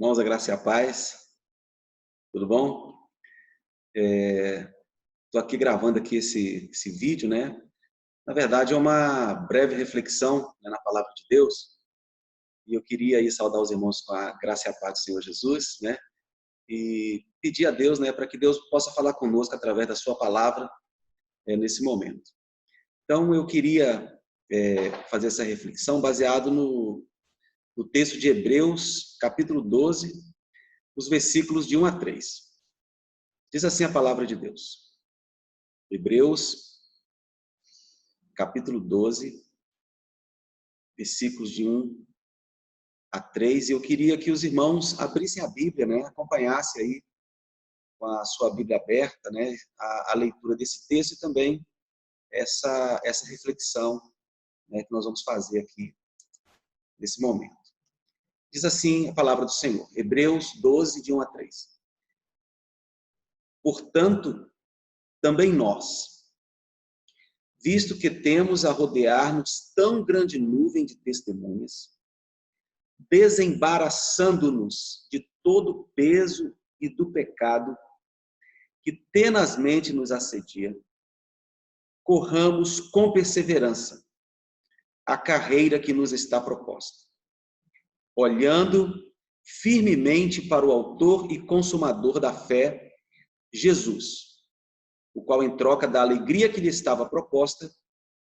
Irmãos, a graça e a paz, tudo bom? Estou aqui gravando aqui esse vídeo, né? Na verdade, é uma breve reflexão, né, na palavra de Deus, e eu queria aí saudar os irmãos com a graça e a paz do Senhor Jesus, né? E pedir a Deus, né, para que Deus possa falar conosco através da sua palavra, nesse momento. Então, eu queria fazer essa reflexão baseado no texto de Hebreus, capítulo 12, os versículos de 1 a 3. Diz assim a palavra de Deus. Hebreus, capítulo 12, versículos de 1 a 3. E eu queria que os irmãos abrissem a Bíblia, né? Acompanhassem aí com a sua Bíblia aberta, né? A leitura desse texto e também essa reflexão, né, que nós vamos fazer aqui nesse momento. Diz assim a palavra do Senhor, Hebreus 12, de 1 a 3. Portanto, também nós, visto que temos a rodear-nos tão grande nuvem de testemunhas, desembaraçando-nos de todo o peso e do pecado que tenazmente nos assedia, corramos com perseverança a carreira que nos está proposta, olhando firmemente para o autor e consumador da fé, Jesus, o qual, em troca da alegria que lhe estava proposta,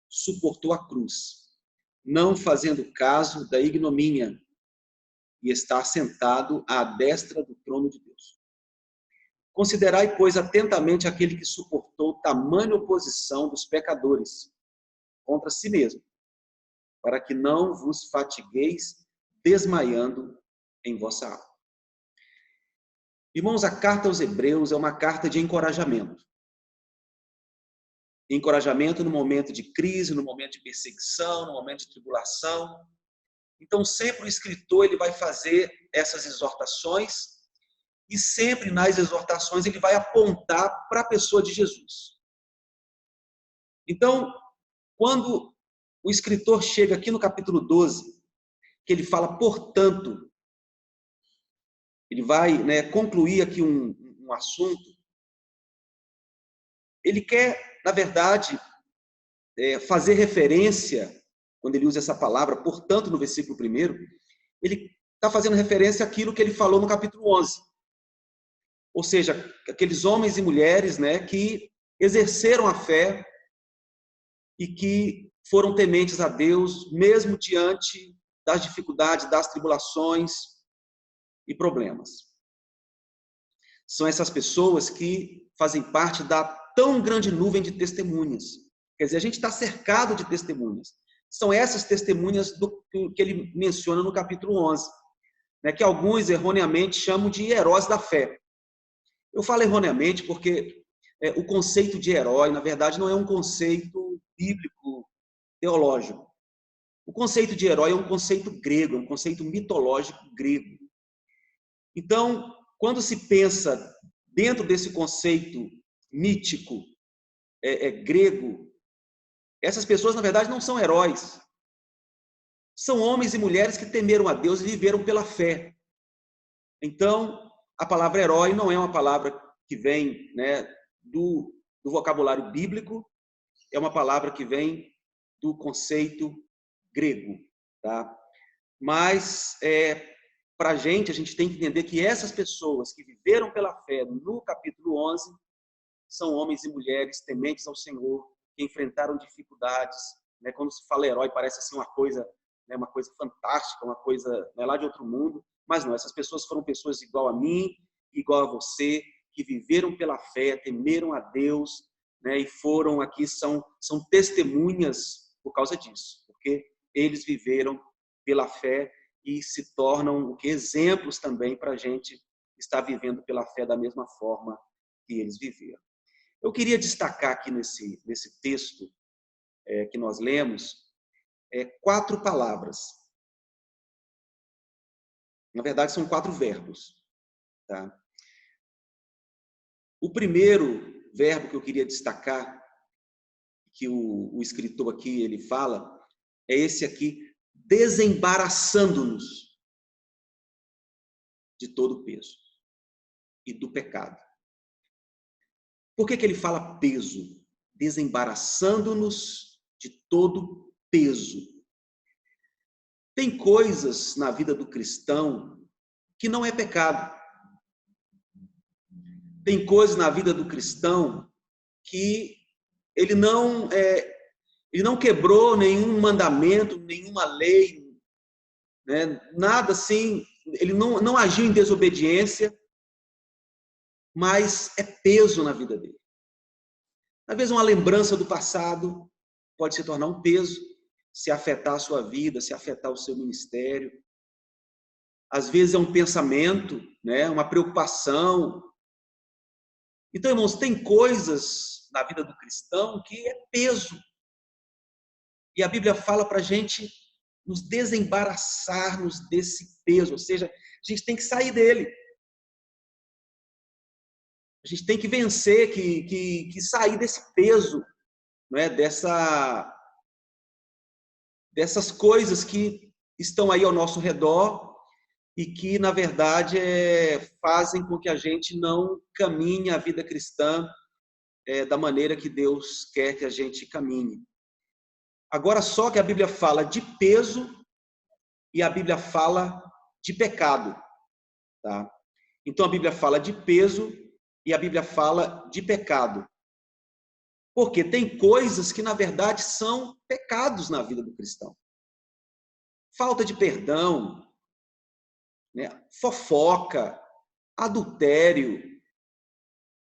suportou a cruz, não fazendo caso da ignomínia, e está sentado à destra do trono de Deus. Considerai, pois, atentamente aquele que suportou tamanha oposição dos pecadores contra si mesmo, para que não vos fatigueis desmaiando em vossa alma. Irmãos, a carta aos Hebreus é uma carta de encorajamento. Encorajamento no momento de crise, no momento de perseguição, no momento de tribulação. Então, sempre o escritor ele vai fazer essas exortações e sempre nas exortações ele vai apontar para a pessoa de Jesus. Então, quando o escritor chega aqui no capítulo 12, que ele fala, portanto, ele vai, né, concluir aqui um assunto, ele quer, na verdade, fazer referência, quando ele usa essa palavra, portanto, no versículo 1, ele está fazendo referência àquilo que ele falou no capítulo 11. Ou seja, aqueles homens e mulheres, né, que exerceram a fé e que foram tementes a Deus, mesmo diante das dificuldades, das tribulações e problemas. São essas pessoas que fazem parte da tão grande nuvem de testemunhas. Quer dizer, a gente está cercado de testemunhas. São essas testemunhas que ele menciona no capítulo 11, né, que alguns erroneamente chamam de heróis da fé. Eu falo erroneamente porque o conceito de herói, na verdade, não é um conceito bíblico, teológico. O conceito de herói é um conceito grego, é um conceito mitológico grego. Então, quando se pensa dentro desse conceito mítico grego, essas pessoas, na verdade, não são heróis. São homens e mulheres que temeram a Deus e viveram pela fé. Então, a palavra herói não é uma palavra que vem, né, do vocabulário bíblico, é uma palavra que vem do conceito grego, tá? Mas, para a gente tem que entender que essas pessoas que viveram pela fé no capítulo 11 são homens e mulheres tementes ao Senhor, que enfrentaram dificuldades, né? Quando se fala herói, parece assim uma coisa, né, uma coisa fantástica, uma coisa, né, lá de outro mundo, mas não, essas pessoas foram pessoas igual a mim, igual a você, que viveram pela fé, temeram a Deus, né, e foram aqui, são testemunhas por causa disso, porque eles viveram pela fé e se tornam o que exemplos também para a gente estar vivendo pela fé da mesma forma que eles viveram. Eu queria destacar aqui nesse texto que nós lemos 4 palavras. Na verdade, são 4 verbos. Tá? O primeiro verbo que eu queria destacar, que o escritor aqui ele fala, é esse aqui, desembaraçando-nos de todo o peso e do pecado. Por que ele fala peso? Desembaraçando-nos de todo peso. Tem coisas na vida do cristão que não é pecado. Tem coisas na vida do cristão que ele não quebrou nenhum mandamento, nenhuma lei, né? Nada assim, ele não agiu em desobediência, mas é peso na vida dele. Às vezes uma lembrança do passado pode se tornar um peso, se afetar a sua vida, se afetar o seu ministério. Às vezes é um pensamento, né? Uma preocupação. Então, irmãos, tem coisas na vida do cristão que é peso. E a Bíblia fala para a gente nos desembaraçarmos desse peso, ou seja, a gente tem que sair dele. A gente tem que vencer, que sair desse peso, não é? Dessas coisas que estão aí ao nosso redor e que, na verdade, fazem com que a gente não caminhe a vida cristã da maneira que Deus quer que a gente caminhe. Agora, só que a Bíblia fala de peso e a Bíblia fala de pecado, tá? Então, a Bíblia fala de peso e a Bíblia fala de pecado. Porque tem coisas que, na verdade, são pecados na vida do cristão. Falta de perdão, né? Fofoca, adultério.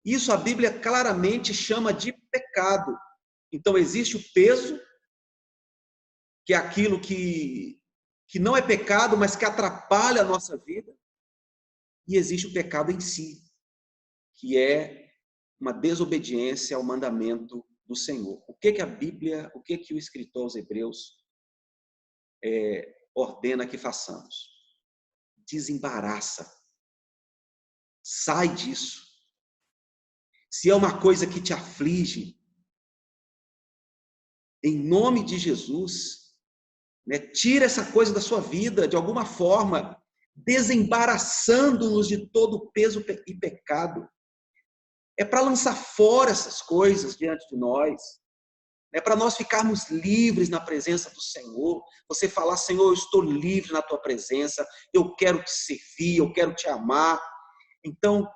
Isso a Bíblia claramente chama de pecado. Então, existe o peso, que é aquilo que não é pecado, mas que atrapalha a nossa vida. E existe o pecado em si, que é uma desobediência ao mandamento do Senhor. O que a Bíblia, o que o escritor aos Hebreus ordena que façamos? Desembaraça. Sai disso. Se é uma coisa que te aflige, em nome de Jesus, né, tira essa coisa da sua vida, de alguma forma, desembaraçando-nos de todo peso e pecado. É para lançar fora essas coisas diante de nós. É para nós ficarmos livres na presença do Senhor. Você falar, Senhor, eu estou livre na tua presença, eu quero te servir, eu quero te amar. Então,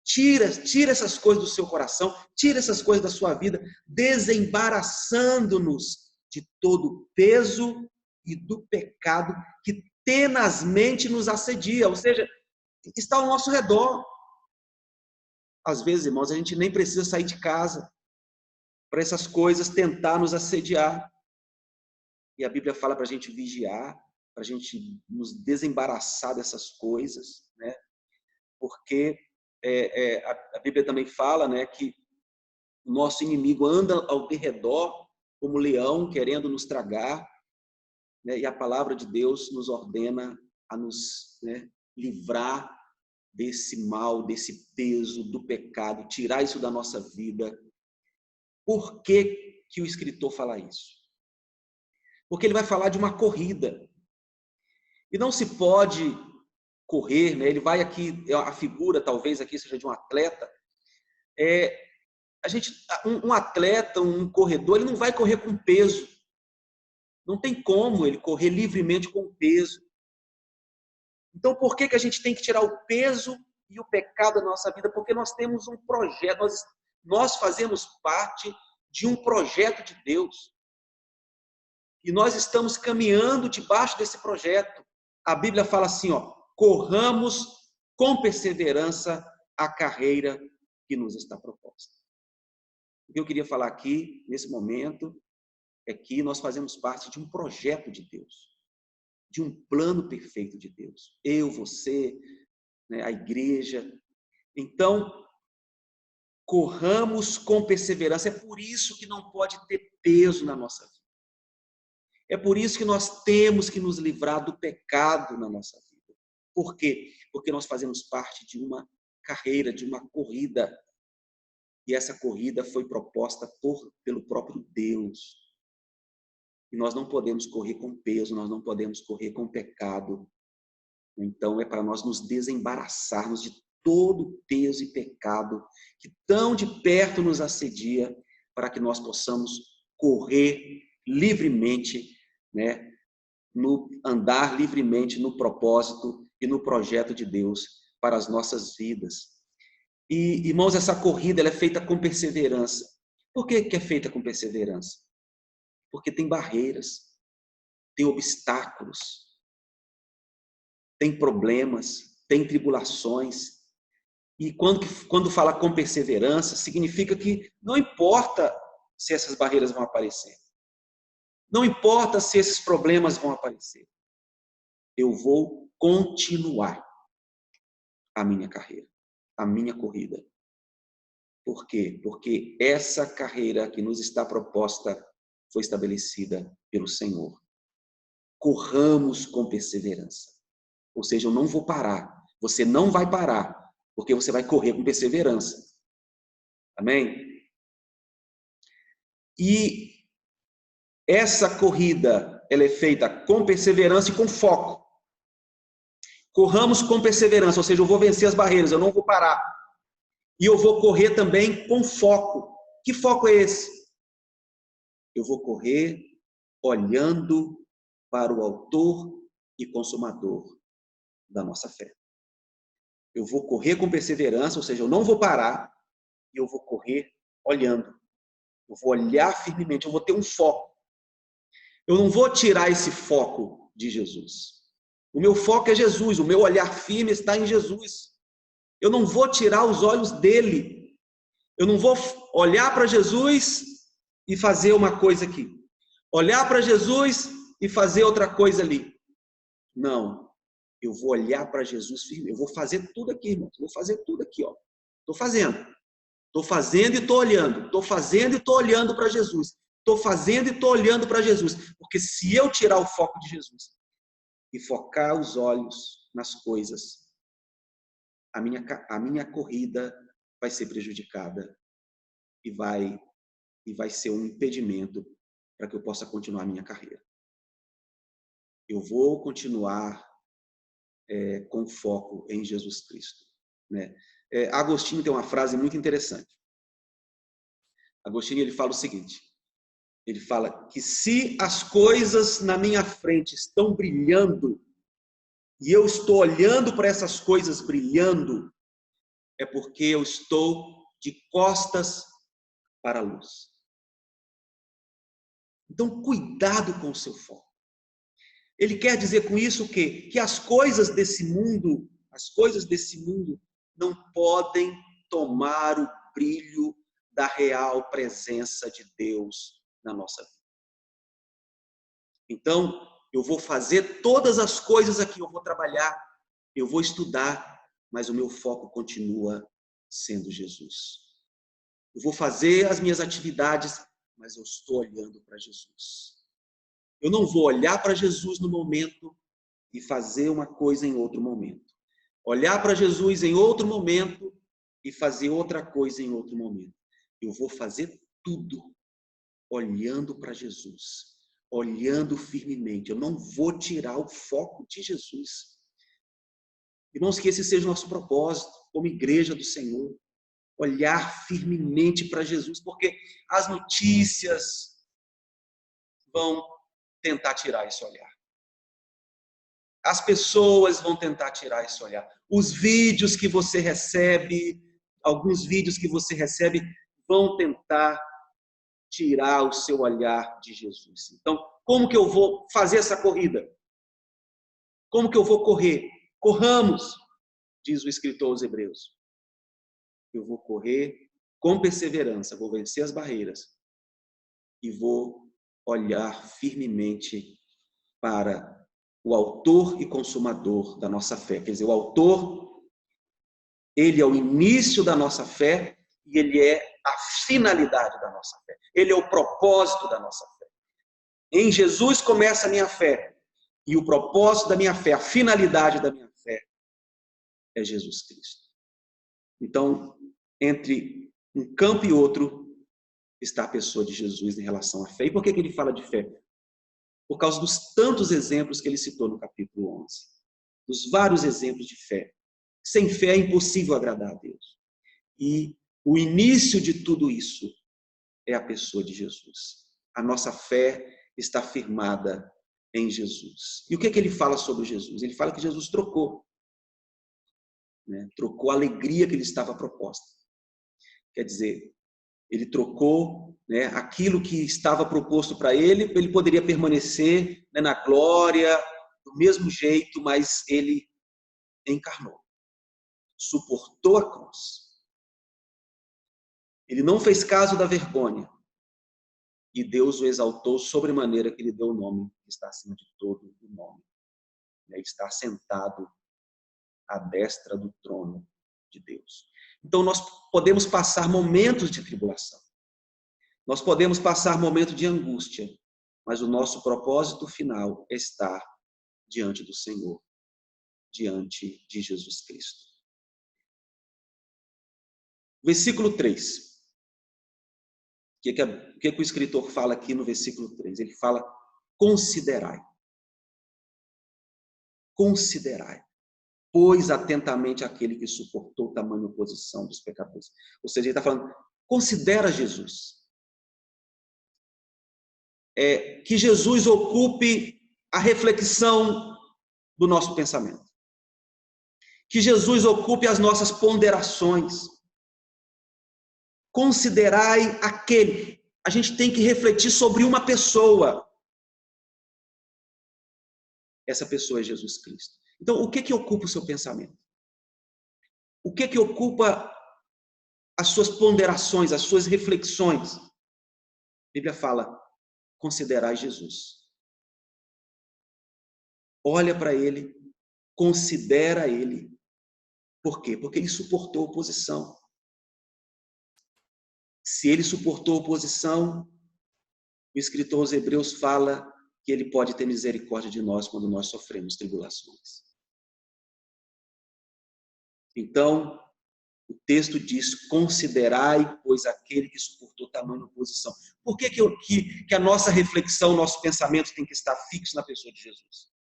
tira essas coisas do seu coração, tira essas coisas da sua vida, desembaraçando-nos de todo peso e do pecado que tenazmente nos assedia, ou seja, está ao nosso redor. Às vezes, irmãos, a gente nem precisa sair de casa para essas coisas tentar nos assediar. E a Bíblia fala para a gente vigiar, para a gente nos desembaraçar dessas coisas, né? Porque a Bíblia também fala, né, que o nosso inimigo anda ao derredor como leão, querendo nos tragar, né? E a palavra de Deus nos ordena a nos, né, livrar desse mal, desse peso do pecado, tirar isso da nossa vida. Por que o escritor fala isso? Porque ele vai falar de uma corrida. E não se pode correr, né? Ele vai aqui, a figura talvez aqui seja de um atleta. Um atleta, um corredor, ele não vai correr com peso. Não tem como ele correr livremente com peso. Então, por que a gente tem que tirar o peso e o pecado da nossa vida? Porque nós temos um projeto, nós fazemos parte de um projeto de Deus. E nós estamos caminhando debaixo desse projeto. A Bíblia fala assim, ó, corramos com perseverança a carreira que nos está proposta. O que eu queria falar aqui, nesse momento, é que nós fazemos parte de um projeto de Deus, de um plano perfeito de Deus. Eu, você, né, a igreja. Então, corramos com perseverança. É por isso que não pode ter peso na nossa vida. É por isso que nós temos que nos livrar do pecado na nossa vida. Por quê? Porque nós fazemos parte de uma carreira, de uma corrida. E essa corrida foi proposta pelo próprio Deus. E nós não podemos correr com peso, nós não podemos correr com pecado. Então é para nós nos desembaraçarmos de todo o peso e pecado que tão de perto nos assedia, para que nós possamos correr livremente, né? Andar livremente no propósito e no projeto de Deus para as nossas vidas. E, irmãos, essa corrida ela é feita com perseverança. Por que é feita com perseverança? Porque tem barreiras, tem obstáculos, tem problemas, tem tribulações. E quando fala com perseverança, significa que não importa se essas barreiras vão aparecer. Não importa se esses problemas vão aparecer. Eu vou continuar a minha carreira, a minha corrida. Por quê? Porque essa carreira que nos está proposta foi estabelecida pelo Senhor. Corramos com perseverança. Ou seja, eu não vou parar. Você não vai parar, porque você vai correr com perseverança. Amém? E essa corrida, ela é feita com perseverança e com foco. Corramos com perseverança, ou seja, eu vou vencer as barreiras, eu não vou parar. E eu vou correr também com foco. Que foco é esse? Eu vou correr olhando para o autor e consumador da nossa fé. Eu vou correr com perseverança, ou seja, eu não vou parar, e eu vou correr olhando. Eu vou olhar firmemente, eu vou ter um foco. Eu não vou tirar esse foco de Jesus. O meu foco é Jesus, o meu olhar firme está em Jesus. Eu não vou tirar os olhos dele. Eu não vou olhar para Jesus e fazer uma coisa aqui. Olhar para Jesus e fazer outra coisa ali. Não. Eu vou olhar para Jesus firme. Eu vou fazer tudo aqui, irmão. Vou fazer tudo aqui, ó. Estou fazendo. Estou fazendo e estou olhando. Estou fazendo e estou olhando para Jesus. Estou fazendo e estou olhando para Jesus. Porque se eu tirar o foco de Jesus e focar os olhos nas coisas, a minha corrida vai ser prejudicada e vai ser um impedimento para que eu possa continuar a minha carreira. Eu vou continuar com foco em Jesus Cristo, né? Agostinho tem uma frase muito interessante. Agostinho ele fala o seguinte, ele fala que se as coisas na minha frente estão brilhando e eu estou olhando para essas coisas brilhando, é porque eu estou de costas para a luz. Então, cuidado com o seu foco. Ele quer dizer com isso o quê? Que as coisas desse mundo não podem tomar o brilho da real presença de Deus na nossa vida. Então, eu vou fazer todas as coisas aqui, eu vou trabalhar, eu vou estudar, mas o meu foco continua sendo Jesus. Eu vou fazer as minhas atividades, mas eu estou olhando para Jesus. Eu não vou olhar para Jesus no momento e fazer uma coisa em outro momento. Olhar para Jesus em outro momento e fazer outra coisa em outro momento. Eu vou fazer tudo olhando para Jesus, olhando firmemente. Eu não vou tirar o foco de Jesus. Irmãos, que esse seja o nosso propósito como igreja do Senhor. Olhar firmemente para Jesus, porque as notícias vão tentar tirar esse olhar. As pessoas vão tentar tirar esse olhar. Os vídeos que você recebe, alguns vídeos que você recebe, vão tentar tirar o seu olhar de Jesus. Então, como que eu vou fazer essa corrida? Como que eu vou correr? Corramos, diz o escritor aos Hebreus. Eu vou correr com perseverança, vou vencer as barreiras e vou olhar firmemente para o autor e consumador da nossa fé. Quer dizer, o autor, ele é o início da nossa fé e ele é a finalidade da nossa fé. Ele é o propósito da nossa fé. Em Jesus começa a minha fé e o propósito da minha fé, a finalidade da minha fé é Jesus Cristo. Então, entre um campo e outro está a pessoa de Jesus em relação à fé. E por que ele fala de fé? Por causa dos tantos exemplos que ele citou no capítulo 11. dos vários exemplos de fé. Sem fé é impossível agradar a Deus. E o início de tudo isso é a pessoa de Jesus. A nossa fé está firmada em Jesus. E o que ele fala sobre Jesus? Ele fala que Jesus trocou. Trocou a alegria que lhe estava proposta. Quer dizer, ele trocou aquilo que estava proposto para ele poderia permanecer na glória, do mesmo jeito, mas ele encarnou. Suportou a cruz. Ele não fez caso da vergonha. E Deus o exaltou sobremaneira que lhe deu o nome que está acima de todo o nome. Ele está sentado à destra do trono de Deus. Então nós podemos passar momentos de tribulação. Nós podemos passar momentos de angústia. Mas o nosso propósito final é estar diante do Senhor, diante de Jesus Cristo. Versículo 3. O que o escritor fala aqui no versículo 3? Ele fala, considerai. Considerai. Pois atentamente aquele que suportou tamanha oposição dos pecadores. Ou seja, ele está falando, considera Jesus. Que Jesus ocupe a reflexão do nosso pensamento. Que Jesus ocupe as nossas ponderações. Considerai aquele. A gente tem que refletir sobre uma pessoa. Essa pessoa é Jesus Cristo. Então, o que ocupa o seu pensamento? O que ocupa as suas ponderações, as suas reflexões? A Bíblia fala, considerai Jesus. Olha para ele, considera ele. Por quê? Porque ele suportou oposição. Se ele suportou oposição, o escritor aos Hebreus fala que ele pode ter misericórdia de nós quando nós sofremos tribulações. Então, o texto diz, considerai, pois, aquele que suportou tamanha oposição. Por que a nossa reflexão, nosso pensamento tem que estar fixo na pessoa de Jesus?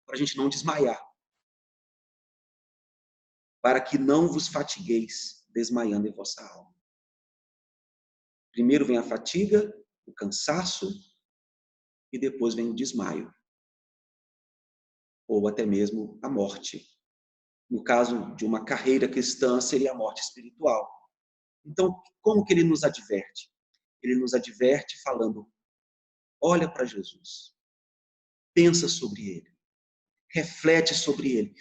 Para a gente não desmaiar. Para que não vos fatigueis, desmaiando em vossa alma. Primeiro vem a fatiga, o cansaço, e depois vem o desmaio. Ou até mesmo a morte. No caso de uma carreira cristã, seria a morte espiritual. Então, como que ele nos adverte? Ele nos adverte falando, olha para Jesus. Pensa sobre ele. Reflete sobre ele.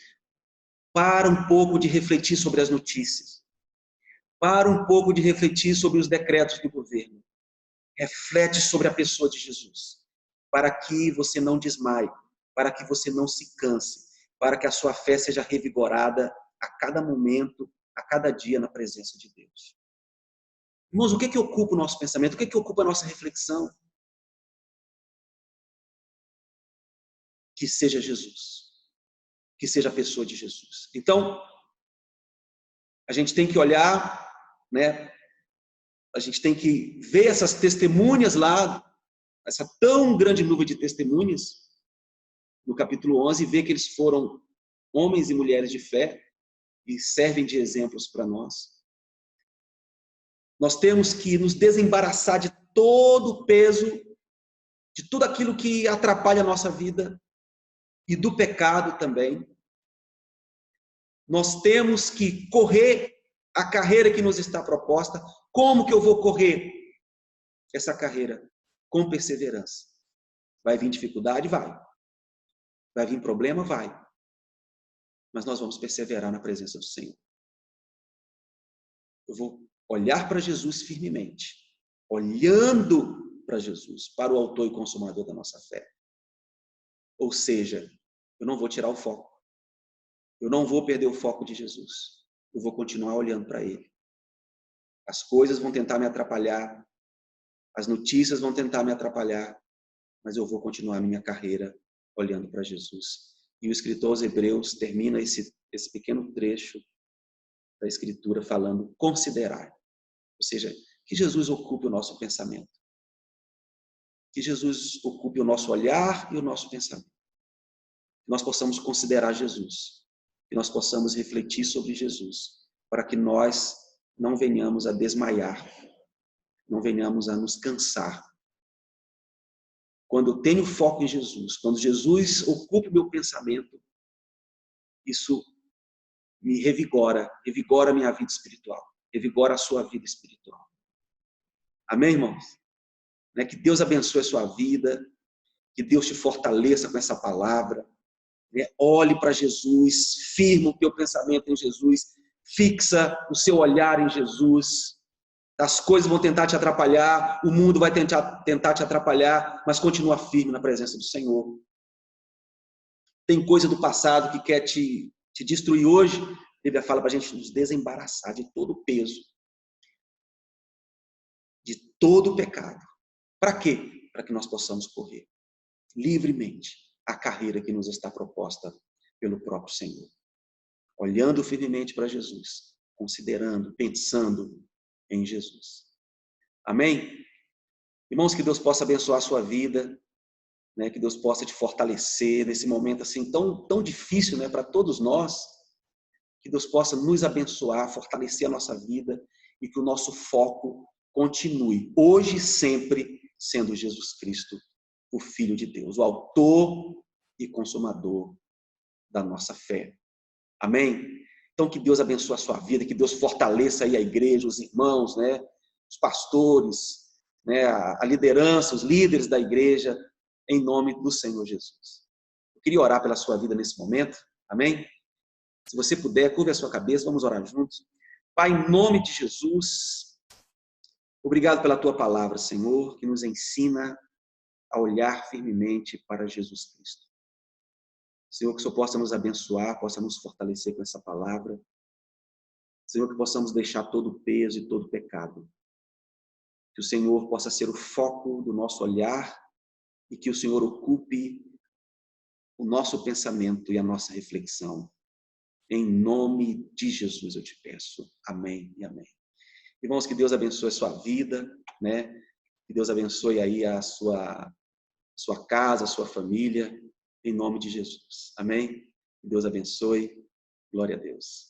Para um pouco de refletir sobre as notícias. Para um pouco de refletir sobre os decretos do governo. Reflete sobre a pessoa de Jesus. Para que você não desmaie. Para que você não se canse. Para que a sua fé seja revigorada a cada momento, a cada dia na presença de Deus. Irmãos, o que ocupa o nosso pensamento? O que ocupa a nossa reflexão? Que seja Jesus. Que seja a pessoa de Jesus. Então, a gente tem que olhar, a gente tem que ver essas testemunhas lá, essa tão grande nuvem de testemunhas, no capítulo 11, e ver que eles foram homens e mulheres de fé e servem de exemplos para nós. Nós temos que nos desembaraçar de todo o peso, de tudo aquilo que atrapalha a nossa vida e do pecado também. Nós temos que correr a carreira que nos está proposta. Como que eu vou correr essa carreira? Com perseverança. Vai vir dificuldade? Vai. Vai vir problema? Vai. Mas nós vamos perseverar na presença do Senhor. Eu vou olhar para Jesus firmemente. Olhando para Jesus, para o autor e consumador da nossa fé. Ou seja, eu não vou tirar o foco. Eu não vou perder o foco de Jesus. Eu vou continuar olhando para Ele. As coisas vão tentar me atrapalhar. As notícias vão tentar me atrapalhar. Mas eu vou continuar a minha carreira olhando para Jesus. E o escritor aos Hebreus termina esse pequeno trecho da Escritura falando considerar. Ou seja, que Jesus ocupe o nosso pensamento. Que Jesus ocupe o nosso olhar e o nosso pensamento. nós possamos considerar Jesus, que nós possamos refletir sobre Jesus, para que nós não venhamos a desmaiar, não venhamos a nos cansar. Quando eu tenho foco em Jesus, quando Jesus ocupa o meu pensamento, isso me revigora a minha vida espiritual, revigora a sua vida espiritual. Amém, irmãos? Que Deus abençoe a sua vida, que Deus te fortaleça com essa palavra. Olhe para Jesus, firma o teu pensamento em Jesus, fixa o seu olhar em Jesus. As coisas vão tentar te atrapalhar, o mundo vai tentar te atrapalhar, mas continua firme na presença do Senhor. Tem coisa do passado que quer te destruir hoje. A Bíblia fala para a gente nos desembaraçar de todo o peso, de todo o pecado. Para quê? Para que nós possamos correr livremente a carreira que nos está proposta pelo próprio Senhor. Olhando firmemente para Jesus, considerando, pensando em Jesus. Amém? Irmãos, que Deus possa abençoar a sua vida, que Deus possa te fortalecer nesse momento assim tão difícil, para todos nós. Que Deus possa nos abençoar, fortalecer a nossa vida e que o nosso foco continue, hoje e sempre, sendo Jesus Cristo, o Filho de Deus, o autor e consumador da nossa fé. Amém? Então, que Deus abençoe a sua vida, que Deus fortaleça aí a igreja, os irmãos, os pastores, a liderança, os líderes da igreja, em nome do Senhor Jesus. Eu queria orar pela sua vida nesse momento. Amém? Se você puder, curve a sua cabeça, vamos orar juntos. Pai, em nome de Jesus, obrigado pela tua palavra, Senhor, que nos ensina a olhar firmemente para Jesus Cristo. Senhor, que o Senhor possa nos abençoar, possa nos fortalecer com essa palavra. Senhor, que possamos deixar todo o peso e todo o pecado. Que o Senhor possa ser o foco do nosso olhar e que o Senhor ocupe o nosso pensamento e a nossa reflexão. Em nome de Jesus eu te peço. Amém e amém. Irmãos, que Deus abençoe a sua vida, Que Deus abençoe aí a sua casa, a sua família, em nome de Jesus. Amém? Que Deus abençoe. Glória a Deus.